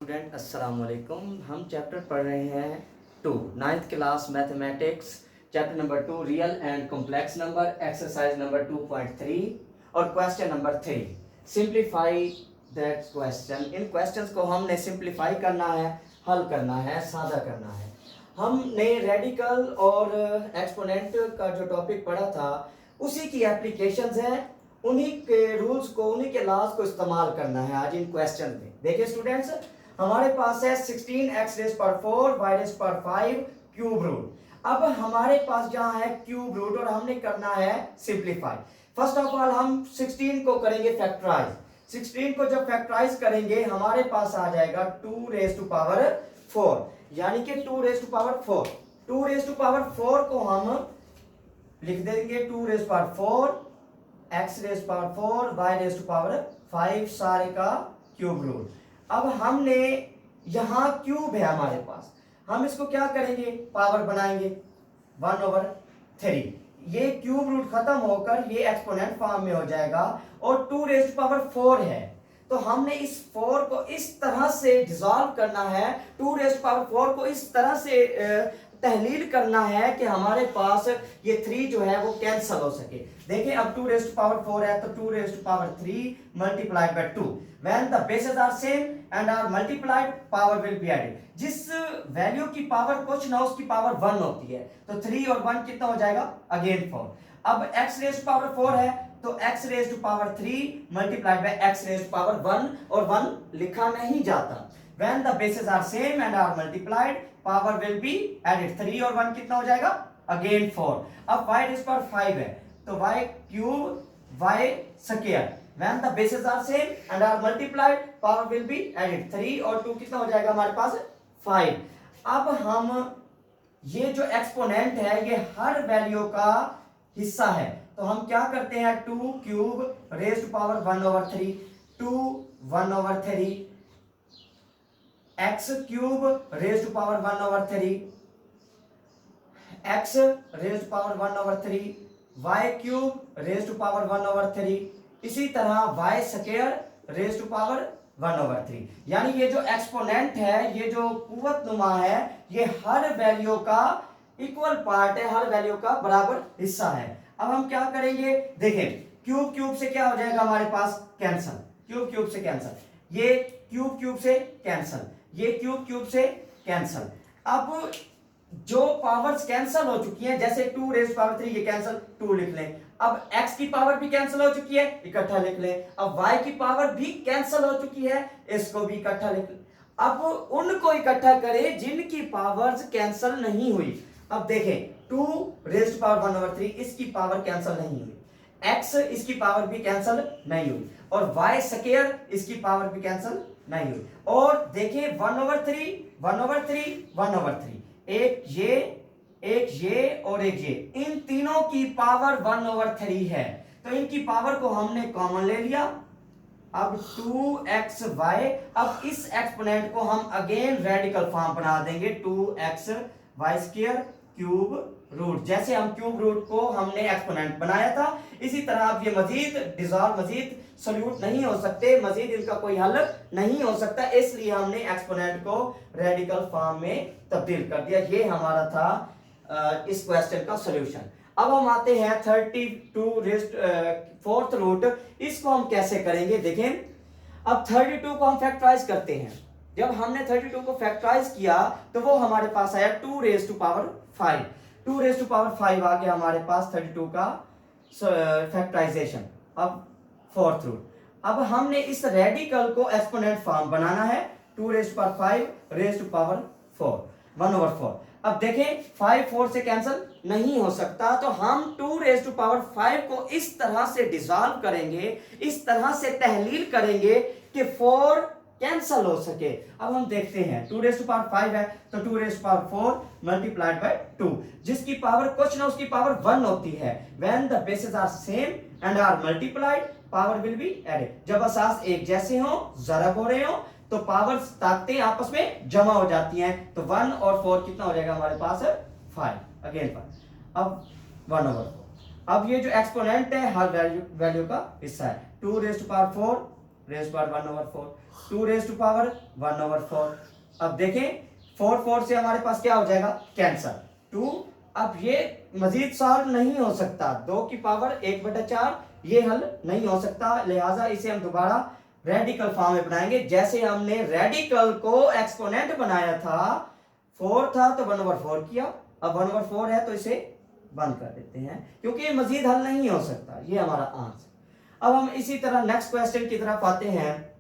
Student अस्सलाम वालेकुम। हम चैप्टर पढ़ रहे हैं 2 ninth class mathematics, chapter number 2 real and complex number, exercise number 2.3 और question number 3। Simplify that question. In questions को हमने सिंप्लीफाई करना है, हल करना है, सादा करना है। हमने रेडिकल और एक्सपोनेंट का जो टॉपिक पढ़ा था उसी की एप्लीकेशंस हैं, उन्हीं के रूल्स को, उन्हीं के लॉज को इस्तेमाल करना है आज इन क्वेश्चन में। देखिए स्टूडेंट्स, हमारे पास है 16x⁴ y⁵ क्यूब रूट। अब हमारे पास जहां है क्यूब रूट और हमने करना है सिंप्लीफाई। फर्स्ट ऑफ ऑल हम 16 को करेंगे फैक्टराइज। 16 को जब फैक्टराइज करेंगे हमारे पास आ जाएगा 2⁴ यानी कि 2⁴ 2⁴ को हम लिख देंगे 2⁴ x⁴ y⁵ सारे का क्यूब रूट। अब हमने यहां क्यूब है हमारे पास, हम इसको क्या करेंगे, पावर बनाएंगे 1/3। ये क्यूब रूट खत्म होकर ये एक्सपोनेंट फॉर्म में हो जाएगा और 2⁴ है तो हमने इस 4 को इस तरह से डिसॉल्व करना है, 2⁴ को इस तरह से तहलील करना है कि हमारे पास ये 3 जो है वो कैंसिल हो सके। देखिए अब 2⁴ है तो 2�3 multiplied by 2 when the bases are same and are multiplied power will be added। जिस वैल्यू की पावर कुछ ना उसकी पावर 1 होती है तो 3 और 1 कितना हो जाएगा, अगेन 4। अब x⁴ है तो x⁴ multiplied by x⁴ 1 और 1 लिखा नहीं जाता। when the bases are same and are multiplied power will be added। 3 और 1 कितना हो जाएगा, अगेन 4। अब y⁵ है तो y³ y² when the bases are same and are multiplied power will be added। 3 और 2 कितना हो जाएगा हमारे पास, 5। अब हम ये जो एक्सपोनेंट है ये हर वैल्यू का हिस्सा है तो हम क्या करते हैं, 2³1/3 2 1/3 x³ 1/3 x⁴ 1/3 y³ 1/3 इसी तरह y² 1/3। यानी ये जो एक्सपोनेंट है, ये जो कुव्वत नुमा है, ये हर वैल्यू का इक्वल पार्ट है, हर वैल्यू का बराबर हिस्सा है। अब हम क्या करेंगे, देखें क्यूब से क्या हो जाएगा हमारे पास, कैंसल, क्यूब से कैंसल, ये क्यूब से कैंसल, ये क्यूब से कैंसल। अब जो पावर्स कैंसिल हो चुकी हैं, जैसे 2⁵ ये कैंसिल, 2 लिख लें। अब x की पावर भी कैंसिल हो चुकी है, इकट्ठा लिख लें। अब y की पावर भी कैंसिल हो चुकी है, इसको भी इकट्ठा लिख लें। अब उनको इकट्ठा करें जिनकी पावर्स कैंसिल नहीं हुई। अब देखें 2⁵ इसकी पावर कैंसिल नहीं हुई, x इसकी पावर भी कैंसिल नहीं हुई और y² इसकी पावर भी कैंसिल नहीं हुई। और देखिए 1/3 एक ये और एक ये, इन तीनों की पावर 1/3 है तो इनकी पावर को हमने कॉमन ले लिया। अब 2xy, अब इस एक्सपोनेंट को हम अगेन रेडिकल फॉर्म बना देंगे 2xy² क्यूब रूट। जैसे हम क्यूब रूट को हमने एक्सपोनेंट बनाया था इसी तरह अब ये मजीद सॉल्यूट नहीं हो सकते, मजीद इनका कोई हल नहीं हो सकता, इसलिए हमने एक्सपोनेंट को रेडिकल फॉर्म में तब्दील कर दिया। ये हमारा था इस क्वेश्चन का सॉल्यूशन। अब हम आते हैं 32⁴ रूट, इसको हम कैसे करेंगे, देखें। अब 32 को हम फैक्टराइज करते हैं। जब हमने 32 को फैक्टराइज किया तो वो हमारे पास आया 2⁵5 2⁵5 आ गया हमारे पास 32 का फैक्टराइजेशन। अब 4th रूट, अब हमने इस रेडिकल को एक्सपोनेंट फॉर्म बनाना है 2⁵5 1/4। अब देखें 5 4 से कैंसिल नहीं हो सकता तो हम 2⁵5 को इस तरह से डिसॉल्व करेंगे, इस तरह से तहलील करेंगे कि 4 कैंसिल हो सके। अब हम देखते हैं 2⁵5 है तो 2⁴ multiplied by 2, जिसकी पावर कुछ ना उसकी पावर 1 होती है। when the bases are same and are multiplied power will be added। जब असास एक जैसे हो, ज़रब हो रहे हो तो पावर्स ताकतें आपस में जमा हो जाती हैं तो 1 और 4 कितना हो जाएगा हमारे पास, 5 अगेन 5। अब 1/4। अब ये जो एक्सपोनेंट है हर वैल्यू का हिस्सा है 2⁴ raise to power 1/4, 2 raise to power 1/4। अब देखें 4 से हमारे पास क्या हो जाएगा, कैंसर 2। अब ये मजीद सॉल्व नहीं हो सकता, 2 की पावर 1/4 ये हल नहीं हो सकता, लिहाजा इसे हम दोबारा रेडिकल फॉर्म में बनाएंगे। जैसे हमने रेडिकल को एक्सपोनेंट बनाया था, 4 था तो 1/4 किया, अब 1/4 है तो इसे बंद कर देते हैं क्योंकि मजीद हल नहीं हो सकता। ये हमारा आंसर। अब हम इसी तरह नेक्स्ट क्वेश्चन की तरफ आते हैं,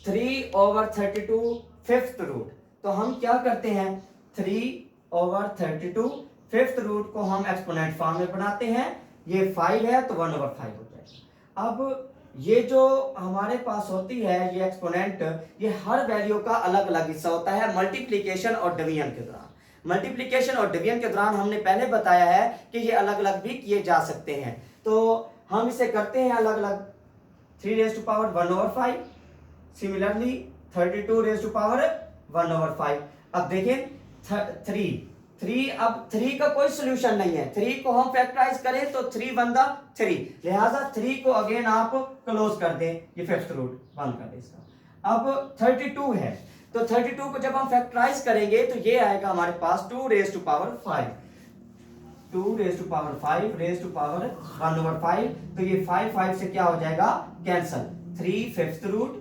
3/32 फिफ्थ रूट। तो हम क्या करते हैं, 3/32 फिफ्थ रूट को हम एक्सपोनेंट फॉर्म में बनाते हैं। ये 5 है तो 1/5 हो जाएगा। अब ये जो हमारे पास होती है ये एक्सपोनेंट, ये हर वैल्यू का अलग अलग हिस्सा होता है मल्टीप्लिकेशन और डिवीजन के दौरान। मल्टीप्लिकेशन और डिवीजन के दौरान हमने पहले बताया है कि ये अलग अलग भी किए जा सकते हैं, तो हम इसे करते हैं अलग अलग। 3 raise to power 1/5, similarly 32 raise to power 1/5। अब देखें 3, अब 3 का कोई सोल्यूशन नहीं है, 3 को हम फैक्टराइज करें तो 3 बनता 3, लिहाजा 3 को अगेन आप क्लोज कर दें, ये फिफ्थ रूट बंद कर दें इसका। अब 32 है तो 32 को जब हम फैक्टराइज करेंगे तो ये आएगा हमारे पास 2 raise to power 5, 2 raise to power 5 raise to power 1/5। तो ये 5 से क्या हो जाएगा, cancel, 3 fifth root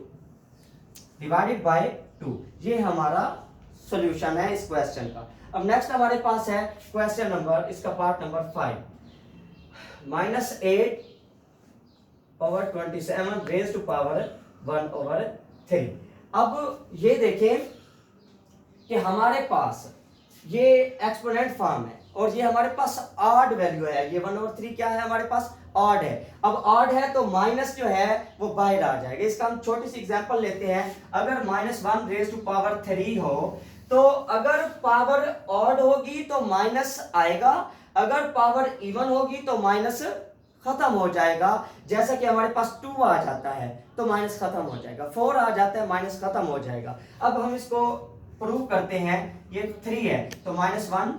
divided by 2। ये हमारा सॉल्यूशन है इस क्वेश्चन का। अब नेक्स्ट हमारे पास है क्वेश्चन नंबर, इसका part number 5, -8/27 raise to power 1/3। अब ये देखें कि हमारे पास ये एक्सपोनेंट फॉर्म है और ये हमारे पास ऑड वैल्यू है, ये 1/3 क्या है हमारे पास, ऑड है। अब ऑड है तो माइनस जो है वो बाहर आ जाएगा। इसका हम छोटी सी एग्जांपल लेते हैं, अगर -1 रेज टू पावर 3 हो तो अगर पावर ऑड होगी तो माइनस आएगा, अगर पावर इवन होगी तो माइनस खत्म हो जाएगा। जैसा कि हमारे पास 2 आ जाता है तो माइनस खत्म हो जाएगा, 4 आ जाता है माइनस खत्म हो जाएगा। अब हम इसको प्रूव करते हैं, ये 3 है तो -1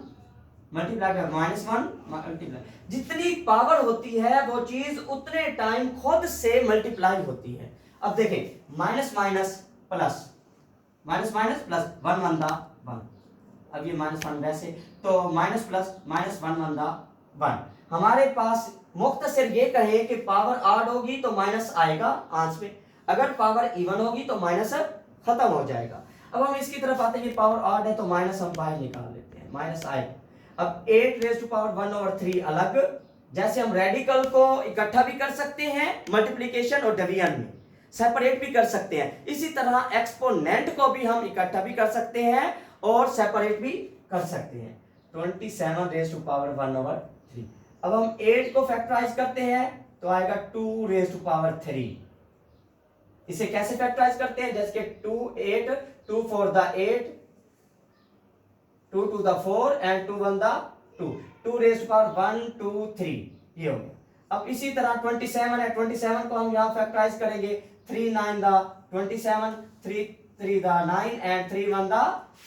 मल्टीप्लाई कर -1 मल्टीप्लाई, जितनी पावर होती है वो चीज उतने टाइम खुद से मल्टीप्लाई होती है। अब देखें minus minus plus, minus minus plus, 1 1 1। अब ये -1 वैसे तो माइनस प्लस -1 1 1। हमारे पास मुख्तसर ये कहे कि पावर ऑड होगी तो माइनस आएगा आंसर में, अगर पावर इवन होगी तो माइनस खत्म हो जाएगा। अब हम इसकी तरफ आते हैं, पावर ऑड है तो माइनस हम बाहर निकाल लेते हैं, माइनस आएगा। अब 8 रेज टू पावर 1/3 अलग, जैसे हम रेडिकल को इकट्ठा भी कर सकते हैं मल्टीप्लिकेशन और डिवीजन में, सेपरेट भी कर सकते हैं, इसी तरह एक्सपोनेंट को भी हम इकट्ठा भी कर सकते हैं और सेपरेट भी कर सकते हैं। 27 रेज टू पावर 1/3। अब हम 8 को फैक्टराइज करते हैं तो आएगा 2 रेज टू पावर 3। इसे कैसे फैक्टराइज करते हैं, जैसे कि 2 8, 2 4 the 8, 2 2 the 4 and 2 1 the 2, 2 raise to power 1 2 3, ये हो गया। अब इसी तरह 27 है, 27 को हम यहाँ फैक्टराइज करेंगे, 3 9 द 27, 3 3 द 9 एंड 3 1 द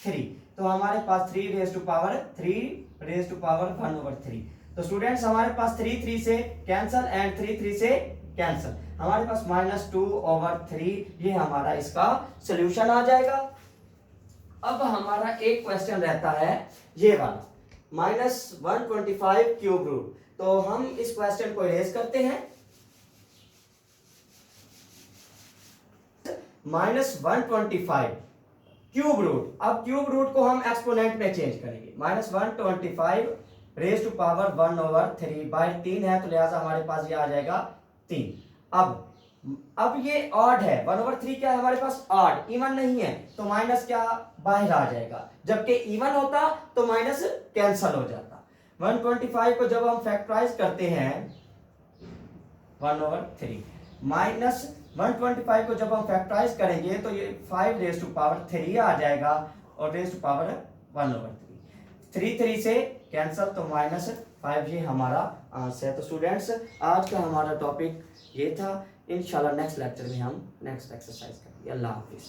3, तो हमारे पास 3 raise to power 3 raise to power 1/3। तो स्टूडेंट्स हमारे पास 3 3 से कैंसल एंड 3 3 से कैंसल, हमारे पास -2/3, ये हमारा इसका सॉल्यूशन आ जाएगा। अब हमारा एक क्वेश्चन रहता है ये वाला, -125 क्यूब रूट। तो हम इस क्वेश्चन को इरेज करते हैं, -125 क्यूब रूट। अब क्यूब रूट को हम एक्सपोनेंट में चेंज करेंगे, -125 रेज टू पावर 1/3 बाय 3 है तो लिहाजा हमारे पास ये आ जाएगा 3। अब ये ऑड है, 1/3 क्या है हमारे पास, ऑड, इवन नहीं है तो माइनस क्या बाहर आ जाएगा, जबकि इवन होता तो माइनस कैंसल हो जाता। 125 को जब हम फैक्टराइज करते हैं 1/3, -125 को जब हम फैक्टराइज करेंगे तो ये 5 रेज टू पावर 3 आ जाएगा और रेज टू पावर 1/3, 3 3 से कैंसल तो -5, ये हमारा आंसर है। तो स्टूडेंट्स आज का हमारा टॉपिक ये था, इंशाल्लाह नेक्स्ट लेक्चर में हम नेक्स्ट एक्सरसाइज करेंगे। अल्लाह हाफिज़।